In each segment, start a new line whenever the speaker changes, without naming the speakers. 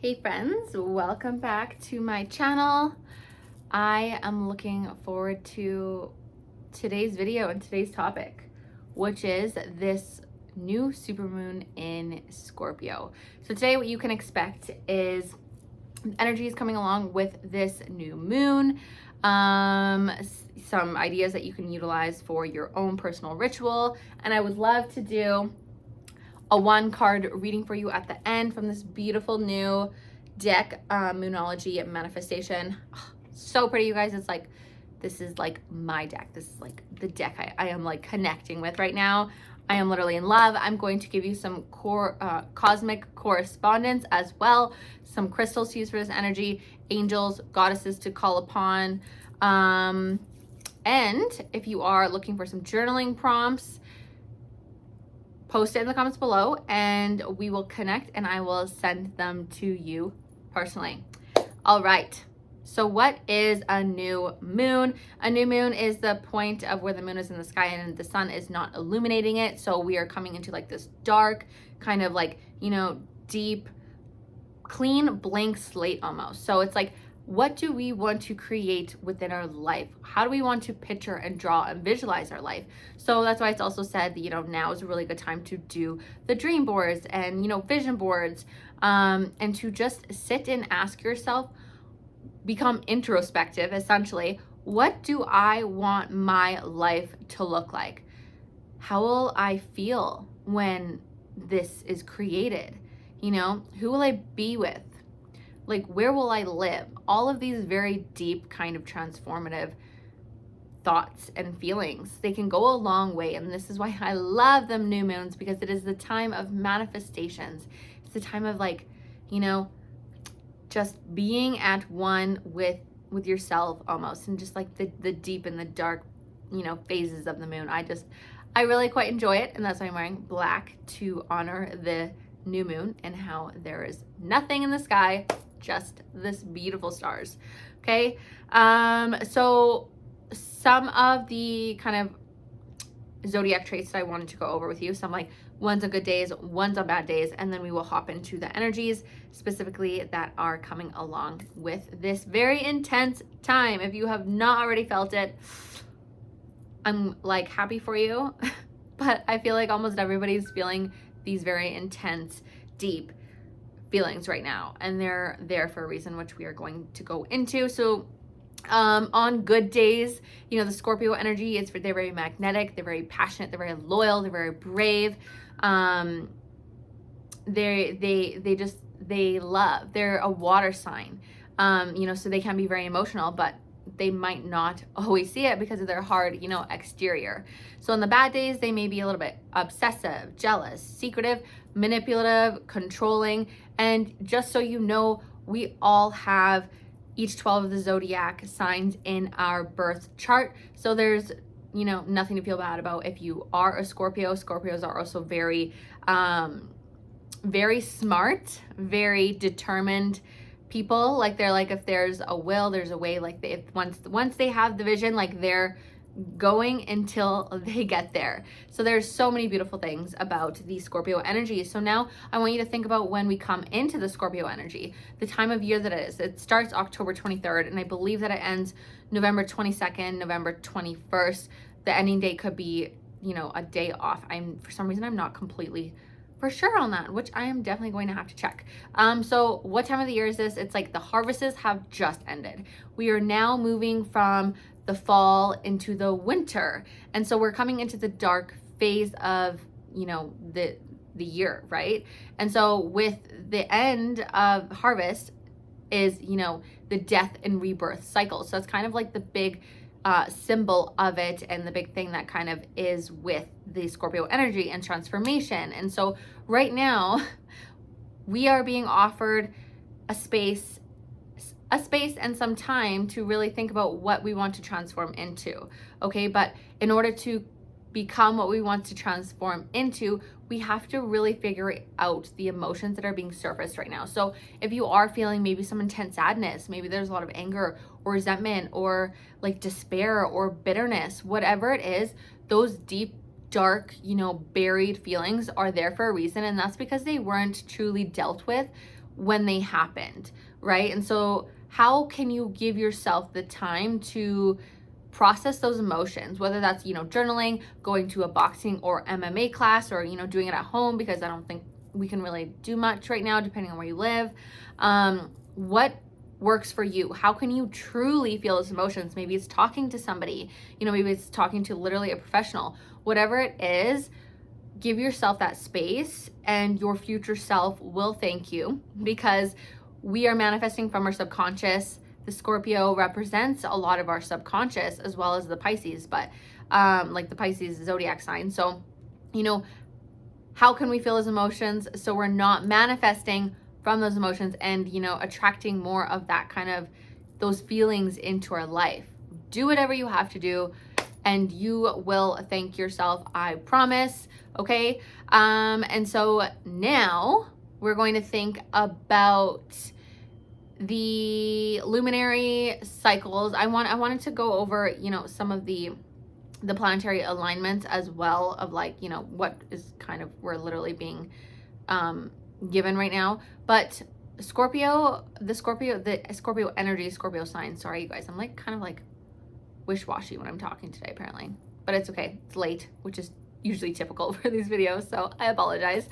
Hey friends, welcome back to my channel. I am looking forward to today's video and today's topic, which is this new supermoon in Scorpio. So today what you can expect is energy is coming along with this new moon. Some ideas that you can utilize for your own personal ritual. And I would love to do a one card reading for you at the end from this beautiful new deck, Moonology Manifestation. Oh, so pretty, you guys. It's like, this is like my deck. This is like the deck I am like connecting with right now. I am literally in love. I'm going to give you some cosmic correspondence as well, some crystals to use for this energy, angels, goddesses to call upon. And if you are looking for some journaling prompts, post it in the comments below and we will connect and I will send them to you personally. All right. So what is a new moon? A new moon is the point of where the moon is in the sky and the sun is not illuminating it. So we are coming into like this dark kind of like, deep, clean blank slate almost. So it's like, what do we want to create within our life? How do we want to picture and draw and visualize our life? So that's why it's also said that, now is a really good time to do the dream boards and, vision boards, and to just sit and ask yourself, become introspective, essentially. What do I want my life to look like? How will I feel when this is created? Who will I be with? Like, where will I live? All of these very deep kind of transformative thoughts and feelings, they can go a long way. And this is why I love them new moons, because it is the time of manifestations. It's the time of like, just being at one with yourself almost, and just like the deep and the dark, phases of the moon. I really quite enjoy it. And that's why I'm wearing black, to honor the new moon and how there is nothing in the sky, just this beautiful stars. Okay. So some of the kind of zodiac traits that I wanted to go over with you, some like one's on good days, one's on bad days, and then we will hop into the energies specifically that are coming along with this very intense time. If you have not already felt it, I'm like happy for you, but I feel like almost everybody's feeling these very intense, deep feelings right now, and they're there for a reason, which we are going to go into. So on good days, the Scorpio energy is, they're very magnetic, they're very passionate, they're very loyal, they're very brave. They love, they're a water sign, so they can be very emotional, but they might not always see it because of their hard, exterior. So on the bad days, they may be a little bit obsessive, jealous, secretive, manipulative, controlling. And just so you know, we all have each 12 of the zodiac signs in our birth chart. So there's, nothing to feel bad about if you are a Scorpio. Scorpios are also very, very smart, very determined people. Like, they're like, if there's a will, there's a way. Like, once they have the vision, like, they're going until they get there. So there's so many beautiful things about the Scorpio energy. So now I want you to think about when we come into the Scorpio energy, the time of year that it is. It starts October 23rd, and I believe that it ends November 22nd, November 21st. The ending date could be, a day off. For some reason, I'm not completely for sure on that, which I am definitely going to have to check. So what time of the year is this? It's like the harvests have just ended. We are now moving from the fall into the winter. And so we're coming into the dark phase of, the year, right? And so with the end of harvest is, the death and rebirth cycle. So it's kind of like the big symbol of it, and the big thing that kind of is with the Scorpio energy and transformation. And so right now we are being offered a space and some time to really think about what we want to transform into. Okay. But in order to become what we want to transform into, we have to really figure out the emotions that are being surfaced right now. So if you are feeling maybe some intense sadness, maybe there's a lot of anger or resentment or like despair or bitterness, whatever it is, those deep, dark, buried feelings are there for a reason. And that's because they weren't truly dealt with when they happened, right? And so how can you give yourself the time to process those emotions, whether that's, journaling, going to a boxing or MMA class, or, doing it at home, because I don't think we can really do much right now, depending on where you live. What works for you? How can you truly feel those emotions? Maybe it's talking to somebody, maybe it's talking to literally a professional. Whatever it is, give yourself that space, and your future self will thank you, because we are manifesting from our subconscious. The Scorpio represents a lot of our subconscious, as well as the Pisces, but like the Pisces zodiac sign. So, how can we feel those emotions so we're not manifesting from those emotions and, attracting more of that kind of those feelings into our life? Do whatever you have to do, and you will thank yourself, I promise. Okay. And so now we're going to think about the luminary cycles. I wanted to go over, some of the planetary alignments as well, of like, what is kind of, we're literally being given right now. But the Scorpio energy, Scorpio sign. Sorry, you guys. I'm like kind of like wish-washy when I'm talking today, apparently. But it's okay. It's late, which is usually typical for these videos, so I apologize.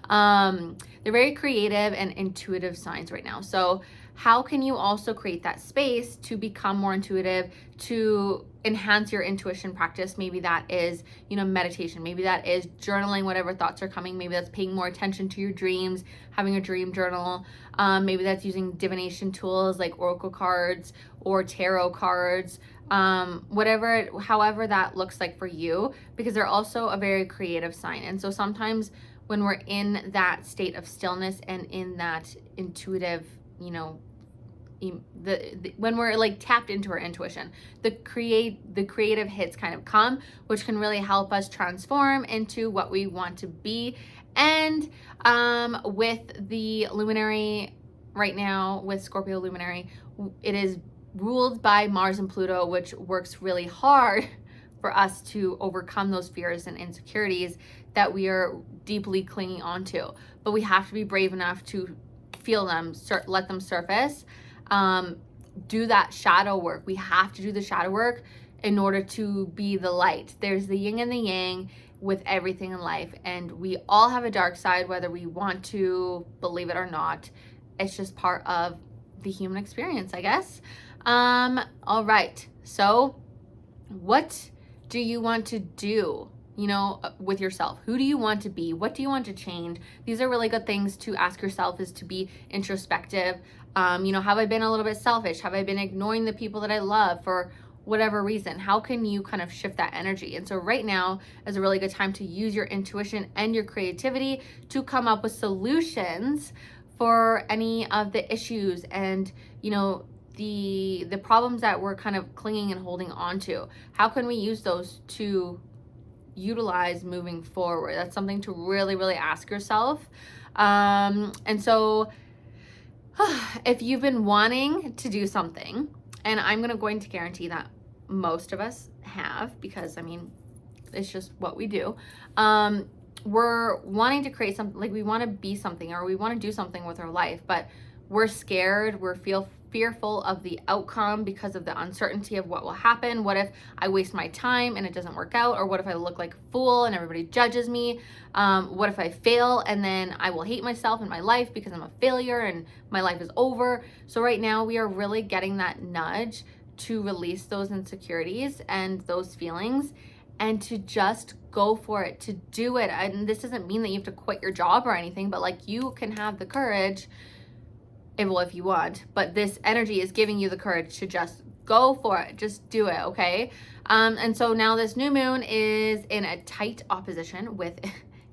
They're very creative and intuitive signs right now. So how can you also create that space to become more intuitive, to enhance your intuition practice? Maybe that is, meditation. Maybe that is journaling whatever thoughts are coming. Maybe that's paying more attention to your dreams, having a dream journal. Maybe that's using divination tools like oracle cards or tarot cards. However that looks like for you, because they're also a very creative sign. And so sometimes when we're in that state of stillness and in that intuitive, when we're like tapped into our intuition, the creative hits kind of come, which can really help us transform into what we want to be. And with the luminary right now, with Scorpio luminary, it is ruled by Mars and Pluto, which works really hard for us to overcome those fears and insecurities that we are deeply clinging onto. But we have to be brave enough to feel them, let them surface. Do that shadow work. We have to do the shadow work in order to be the light. There's the yin and the yang with everything in life, and we all have a dark side, whether we want to believe it or not. It's just part of the human experience, I guess. All right. So what do you want to do, with yourself? Who do you want to be? What do you want to change? These are really good things to ask yourself, is to be introspective. Have I been a little bit selfish? Have I been ignoring the people that I love for whatever reason? How can you kind of shift that energy? And so right now is a really good time to use your intuition and your creativity to come up with solutions for any of the issues and, the problems that we're kind of clinging and holding on to. How can we use those to utilize moving forward? That's something to really, really ask yourself. And so if you've been wanting to do something, and I'm going to guarantee that most of us have, because it's just what we do. We're wanting to create something, like we want to be something, or we want to do something with our life, but we're scared, fearful of the outcome because of the uncertainty of what will happen. What if I waste my time and it doesn't work out? Or what if I look like a fool and everybody judges me? What if I fail and then I will hate myself in my life because I'm a failure and my life is over? So right now we are really getting that nudge to release those insecurities and those feelings, and to just go for it, to do it. And this doesn't mean that you have to quit your job or anything, but like you can have the courage, if you want, but this energy is giving you the courage to just go for it. Just do it, okay? And so now this new moon is in a tight opposition with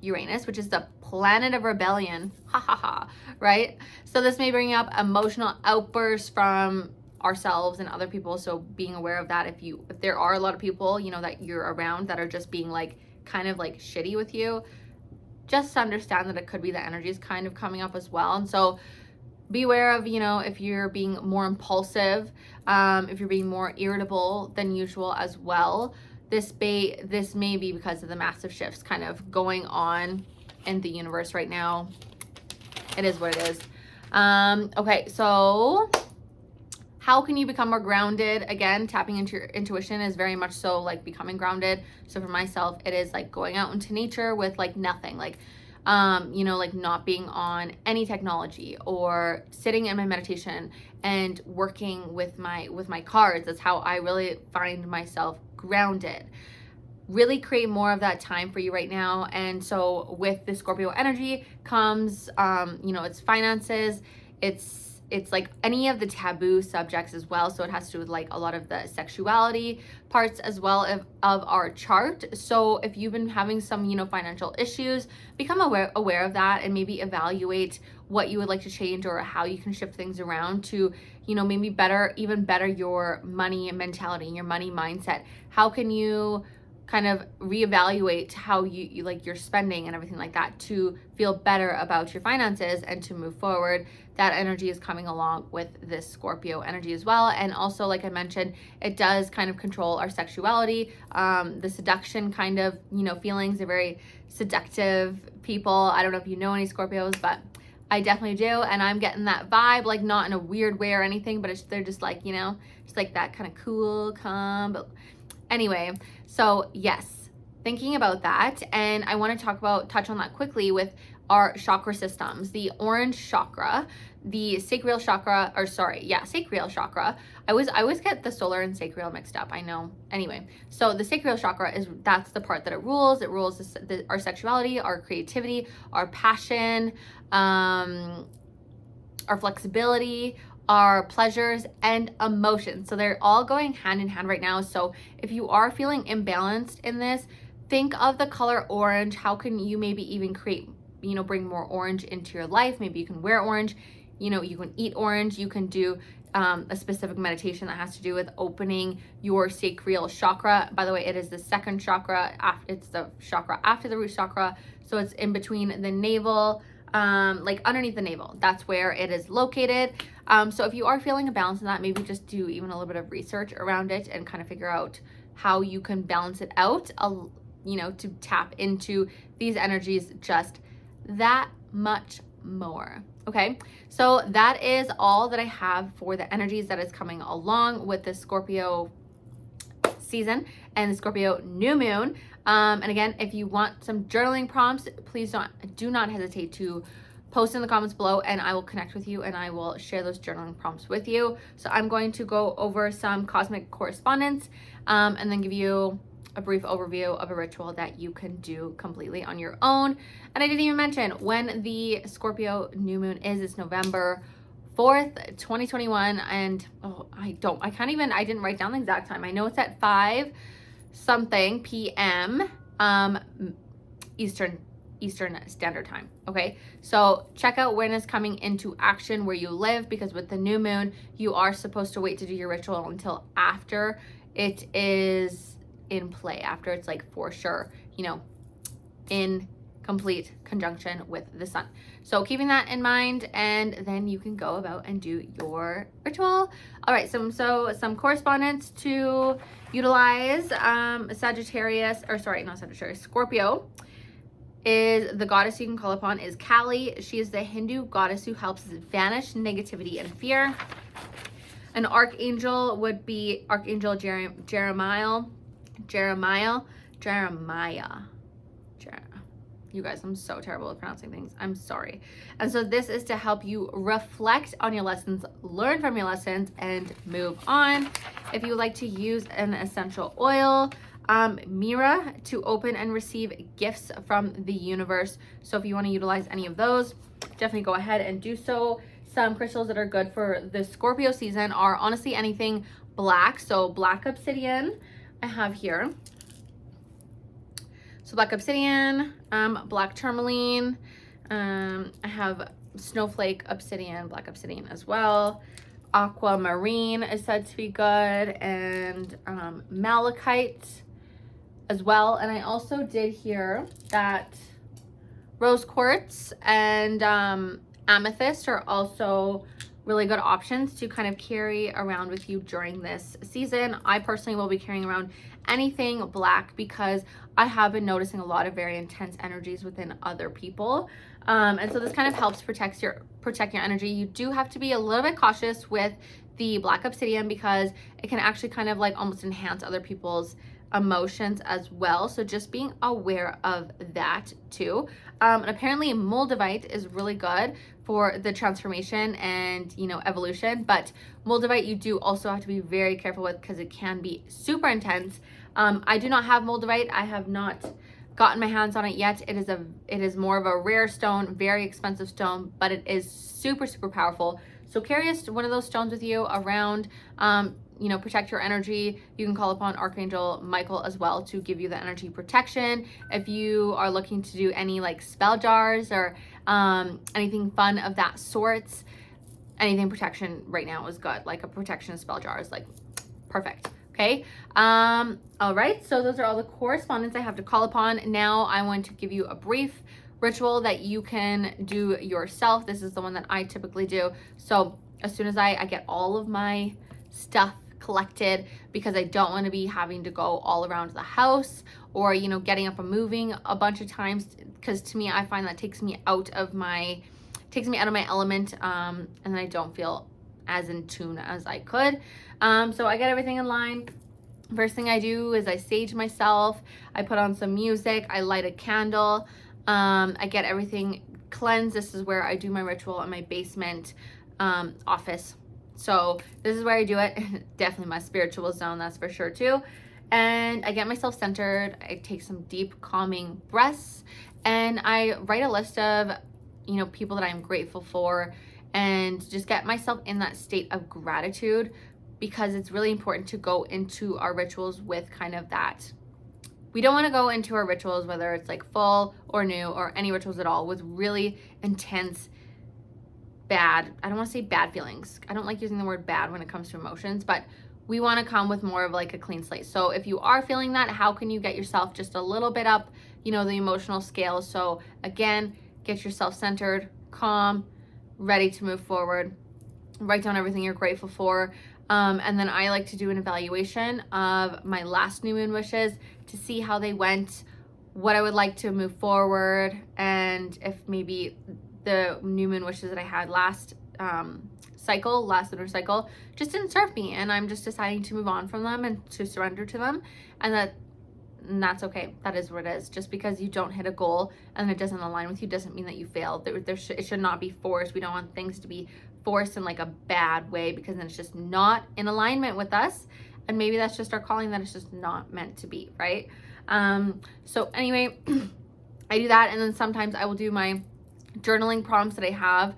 Uranus, which is the planet of rebellion. Ha ha ha, right? So this may bring up emotional outbursts from ourselves and other people. So being aware of that, if there are a lot of people, that you're around that are just being like, kind of like shitty with you, just understand that it could be the energy is kind of coming up as well. And so be aware of, if you're being more impulsive, if you're being more irritable than usual as well. This may be because of the massive shifts kind of going on in the universe right now. It is what it is. Okay, so how can you become more grounded? Again, tapping into your intuition is very much so like becoming grounded. So for myself, it is like going out into nature with like nothing, like you know, like not being on any technology, or sitting in my meditation and working with my cards. That's how I really find myself grounded. Really create more of that time for you right now. And so with the Scorpio energy comes, you know, it's finances, it's like any of the taboo subjects as well. So it has to do with like a lot of the sexuality parts as well of our chart. So if you've been having some, you know, financial issues, become aware of that, and maybe evaluate what you would like to change or how you can shift things around to, you know, maybe even better your money mentality and your money mindset. How can you kind of reevaluate how you like your spending and everything like that to feel better about your finances and to move forward? That energy is coming along with this Scorpio energy as well. And also, like I mentioned, it does kind of control our sexuality, the seduction kind of, you know, feelings. They're very seductive people. I don't know if you know any Scorpios, but I definitely do, and I'm getting that vibe, like not in a weird way or anything, but they're just like, you know, just like that kind of cool, calm. But anyway, so yes, thinking about that, and I want to touch on that quickly with our chakra systems. The orange chakra, the sacral chakra, sacral chakra. I always get the solar and sacral mixed up, I know. Anyway, so the sacral chakra that's the part that it rules. It rules our sexuality, our creativity, our passion, our flexibility, our pleasures and emotions. So they're all going hand in hand right now. So if you are feeling imbalanced in this, think of the color orange. How can you maybe even create, you know, bring more orange into your life? Maybe you can wear orange, you know, you can eat orange, you can do a specific meditation that has to do with opening your sacral chakra. By the way, it is the second chakra. It's the chakra after the root chakra. So it's in between the navel, like underneath the navel. That's where it is located. So if you are feeling a balance in that, maybe just do even a little bit of research around it and kind of figure out how you can balance it out, you know, to tap into these energies just that much more. Okay, so that is all that I have for the energies that is coming along with the Scorpio season and the Scorpio new moon. And again, if you want some journaling prompts, please do not hesitate to post in the comments below, and I will connect with you and I will share those journaling prompts with you. So I'm going to go over some cosmic correspondence, and then give you a brief overview of a ritual that you can do completely on your own. And I didn't even mention when the Scorpio new moon is. It's November 4th, 2021. And I didn't write down the exact time. I know it's at 5 something p.m. Eastern Standard Time. Okay, so check out when it's coming into action where you live, because with the new moon, you are supposed to wait to do your ritual until after it is in play, after it's like for sure, you know, in complete conjunction with the sun. So keeping that in mind, and then you can go about and do your ritual. All right, some correspondence to utilize. Scorpio is the goddess you can call upon is Kali. She is the Hindu goddess who helps vanish negativity and fear. An archangel would be Archangel Jeremiah. You guys, I'm so terrible at pronouncing things. I'm sorry. And so this is to help you reflect on your lessons, learn from your lessons, and move on. If you would like to use an essential oil, Mira, to open and receive gifts from the universe. So if you want to utilize any of those, definitely go ahead and do so. Some crystals that are good for the Scorpio season are honestly anything black. So black obsidian I have here. So black obsidian, black tourmaline. I have snowflake obsidian, black obsidian as well. Aquamarine is said to be good, and malachite as well. And I also did hear that rose quartz and amethyst are also really good options to kind of carry around with you during this season. I personally will be carrying around anything black because I have been noticing a lot of very intense energies within other people. And so this kind of helps protect your energy. You do have to be a little bit cautious with the black obsidian because it can actually kind of like almost enhance other people's emotions as well. So just being aware of that too. And apparently Moldovite is really good for the transformation and, you know, evolution, but Moldovite you do also have to be very careful with because it can be super intense. I do not have Moldovite. I have not gotten my hands on it yet. It is more of a rare stone, very expensive stone, but it is super, super powerful. So carry one of those stones with you around, you know, protect your energy. You can call upon Archangel Michael as well to give you the energy protection. If you are looking to do any like spell jars or anything fun of that sorts, anything protection right now is good. Like a protection spell jar is like perfect. Okay. All right. So those are all the correspondents I have to call upon. Now I want to give you a brief ritual that you can do yourself. This is the one that I typically do. So as soon as I get all of my stuff collected, because I don't want to be having to go all around the house or, you know, getting up and moving a bunch of times, because to me, I find that takes me out of my element, and then I don't feel as in tune as I could. So I get everything in line. First thing I do is I sage myself. I put on some music. I light a candle. I get everything cleansed. This is where I do my ritual in my basement office. So this is where I do it. Definitely my spiritual zone, that's for sure too. And I get myself centered. I take some deep calming breaths and I write a list of, you know, people that I'm grateful for and just get myself in that state of gratitude, because it's really important to go into our rituals with kind of that. We don't want to go into our rituals, whether it's like full or new or any rituals at all, with really intense bad, I don't want to say bad feelings. I don't like using the word bad when it comes to emotions, but we want to come with more of like a clean slate. So if you are feeling that, how can you get yourself just a little bit up, you know, the emotional scale? So again, get yourself centered, calm, ready to move forward. Write down everything you're grateful for. And then I like to do an evaluation of my last new moon wishes to see how they went, what I would like to move forward, and if maybe the new moon wishes that I had last lunar cycle just didn't serve me, and I'm just deciding to move on from them and to surrender to them, and that's okay. That is what it is. Just because you don't hit a goal and it doesn't align with you doesn't mean that you failed. It should not be forced. We don't want things to be forced in like a bad way, because then it's just not in alignment with us, and maybe that's just our calling, that it's just not meant to be, right? So anyway, I do that, and then sometimes I will do my journaling prompts that I have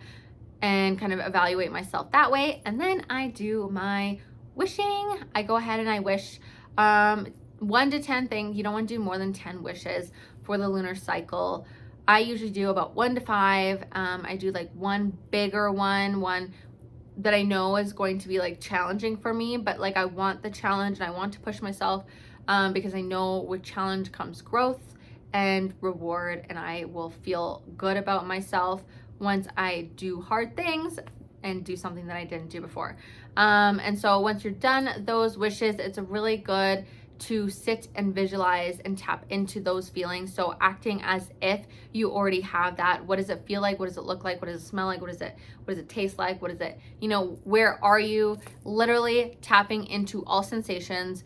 and kind of evaluate myself that way. And then I do my wishing. I go ahead and I wish 1 to 10 things. You don't want to do more than 10 wishes for the lunar cycle. I usually do about 1 to 5. I do like one bigger one that I know is going to be like challenging for me, but like I want the challenge and I want to push myself, because I know with challenge comes growth and reward, and I will feel good about myself once I do hard things and do something that I didn't do before. And so once you're done those wishes, it's really good to sit and visualize and tap into those feelings. So acting as if you already have that. What does it feel like? What does it look like? What does it smell like? What does it taste like? What is it, you know, where are you? Literally tapping into all sensations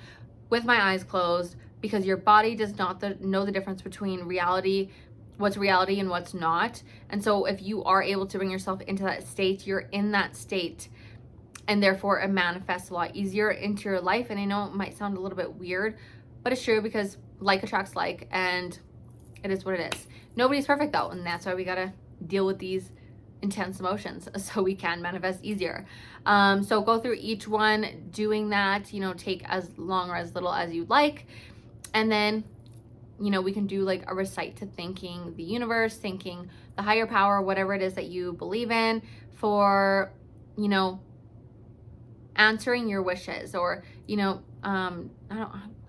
with my eyes closed, because your body does not know the difference between reality, what's reality and what's not. And so if you are able to bring yourself into that state, you're in that state, and therefore it manifests a lot easier into your life. And I know it might sound a little bit weird, but it's true, because like attracts like, and it is what it is. Nobody's perfect though, and that's why we gotta deal with these intense emotions so we can manifest easier. So go through each one doing that, you know, take as long or as little as you'd like. And then, you know, we can do like a recite to thanking the universe, thanking the higher power, whatever it is that you believe in, for, you know, answering your wishes, or, you know,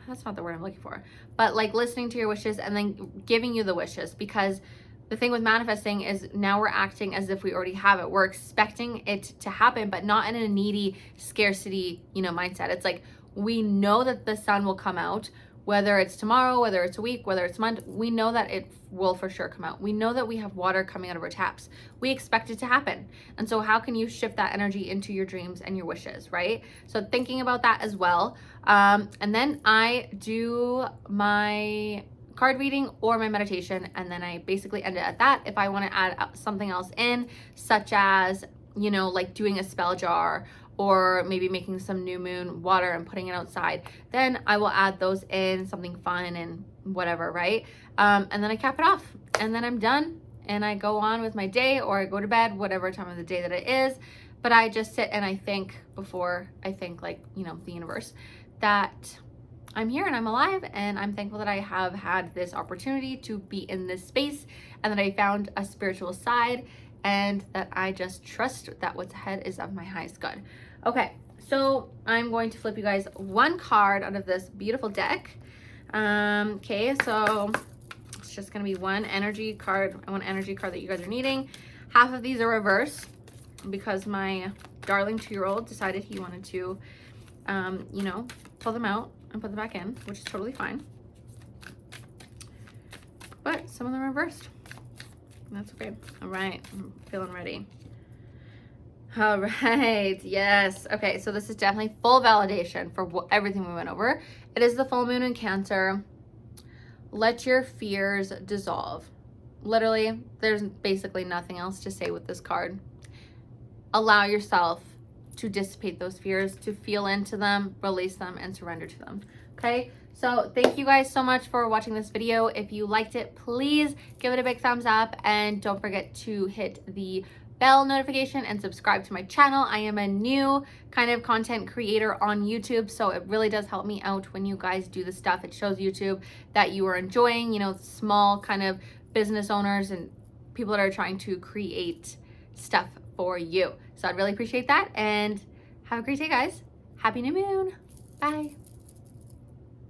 that's not the word I'm looking for, but like listening to your wishes and then giving you the wishes. Because the thing with manifesting is now we're acting as if we already have it. We're expecting it to happen, but not in a needy scarcity, you know, mindset. It's like, we know that the sun will come out. whether it's tomorrow, whether it's a week, whether it's a month, we know that it will for sure come out. We know that we have water coming out of our taps. We expect it to happen. And so how can you shift that energy into your dreams and your wishes, right? So thinking about that as well. And then I do my card reading or my meditation, and then I basically end it at that. If I want to add something else in, such as, you know, like doing a spell jar, or maybe making some new moon water and putting it outside, then I will add those in, something fun and whatever, right? And then I cap it off, and then I'm done, and I go on with my day, or I go to bed, whatever time of the day that it is. But I just sit and I think before I think, like, you know, the universe, that I'm here and I'm alive, and I'm thankful that I have had this opportunity to be in this space, and that I found a spiritual side, and that I just trust that what's ahead is of my highest good. Okay, so I'm going to flip you guys one card out of this beautiful deck. Okay, so it's just gonna be one energy card that you guys are needing. Half of these are reverse because my darling 2-year-old decided he wanted to, you know, pull them out and put them back in, which is totally fine. But some of them are reversed. That's okay. All right, I'm feeling ready. All right, yes. Okay, so this is definitely full validation for everything we went over. It is the full moon in Cancer. Let your fears dissolve. Literally, there's basically nothing else to say with this card. Allow yourself to dissipate those fears, to feel into them, release them, and surrender to them. Okay, so thank you guys so much for watching this video. If you liked it, please give it a big thumbs up, and don't forget to hit the bell notification and subscribe to my channel. I am a new kind of content creator on YouTube, so it really does help me out when you guys do the stuff. It shows YouTube that you are enjoying, you know, small kind of business owners and people that are trying to create stuff for you. So I'd really appreciate that, and have a great day, guys. Happy new moon. Bye.